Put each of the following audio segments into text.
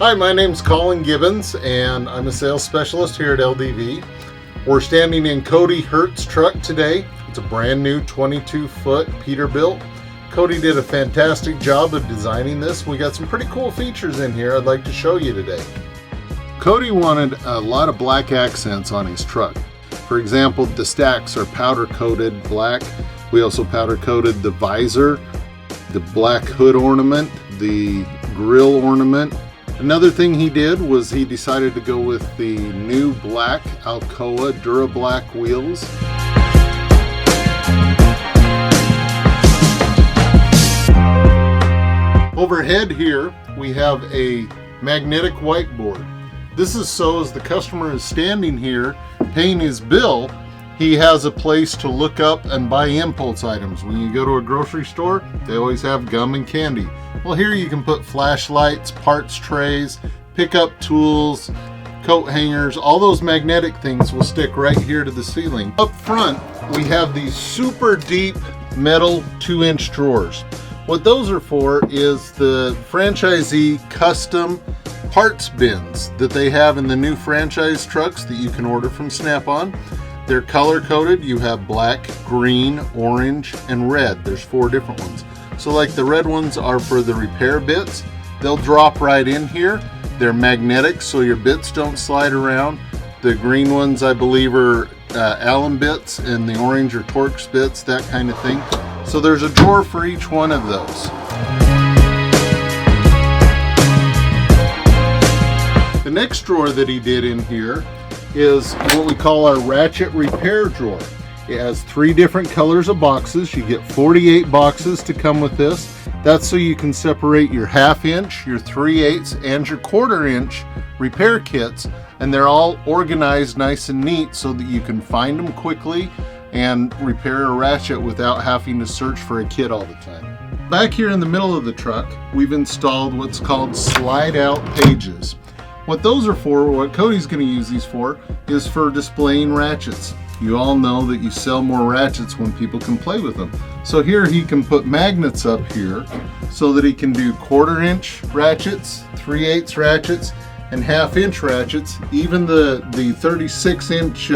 Hi, my name's Collin Gibbons, and I'm a sales specialist here at LDV. We're standing in Cody Hurt's truck today. It's a brand new 22-foot Peterbilt. Cody did a fantastic job of designing this. We got some pretty cool features in here I'd like to show you today. Cody wanted a lot of black accents on his truck. For example, the stacks are powder coated black. We also powder coated the visor, the black hood ornament, the grille ornament. Another thing he did was he decided to go with the new black Alcoa Dura-Black wheels. Overhead here we have a magnetic whiteboard. This is so as the customer is standing here paying his bill, he has a place to look up and buy impulse items. When you go to a grocery store, they always have gum and candy. Well, here you can put flashlights, parts trays, pickup tools, coat hangers. All those magnetic things will stick right here to the ceiling. Up front, we have these super deep metal 2-inch drawers. What those are for is the franchisee custom parts bins that they have in the new franchise trucks that you can order from Snap-on. They're color coded. You have black, green, orange, and red. There's 4 different ones. So like the red ones are for the repair bits. They'll drop right in here. They're magnetic so your bits don't slide around. The green ones I believe are Allen bits, and the orange are Torx bits, that kind of thing. So there's a drawer for each one of those. The next drawer that he did in here is what we call our Ratchet repair drawer. It has 3 different colors of boxes. You get 48 boxes to come with this. That's so you can separate your 1/2 inch, your 3/8, and your 1/4 inch repair kits, and they're all organized nice and neat so that you can find them quickly and repair a ratchet without having to search for a kit all the time. Back here in the middle of the truck, we've installed what's called slide out pages. What those are for, what Cody's going to use these for, is for displaying ratchets. You all know that you sell more ratchets when people can play with them. So here he can put magnets up here so that he can do 1/4 inch ratchets, 3/8 ratchets, and 1/2 inch ratchets. Even the 36 inch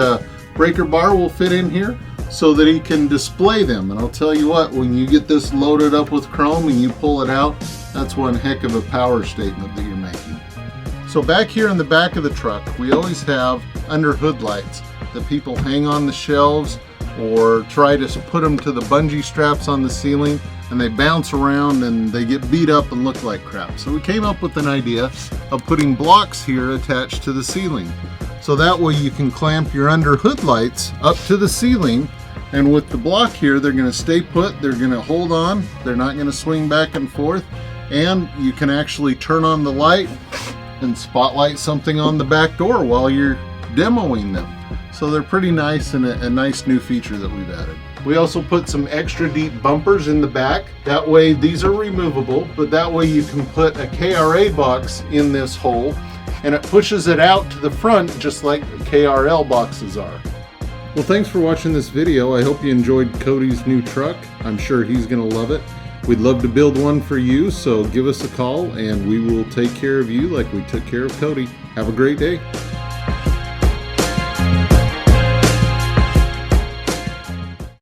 breaker bar will fit in here so that he can display them. And I'll tell you what, when you get this loaded up with chrome and you pull it out, that's one heck of a power statement that you're making. So back here in the back of the truck, we always have under hood lights that people hang on the shelves or try to put them to the bungee straps on the ceiling, and they bounce around and they get beat up and look like crap. So we came up with an idea of putting blocks here attached to the ceiling. So that way you can clamp your under hood lights up to the ceiling, and with the block here, they're gonna stay put, they're gonna hold on, they're not gonna swing back and forth, and you can actually turn on the light and spotlight something on the back door while you're demoing them. So they're pretty nice, and a nice new feature that we've added. We also put some extra deep bumpers in the back. That way, these are removable, but that way you can put a KRA box in this hole and it pushes it out to the front just like KRL boxes are. Well, thanks for watching this video. I hope you enjoyed Cody's new truck. I'm sure he's gonna love it. We'd love to build one for you, so give us a call and we will take care of you like we took care of Cody. Have a great day.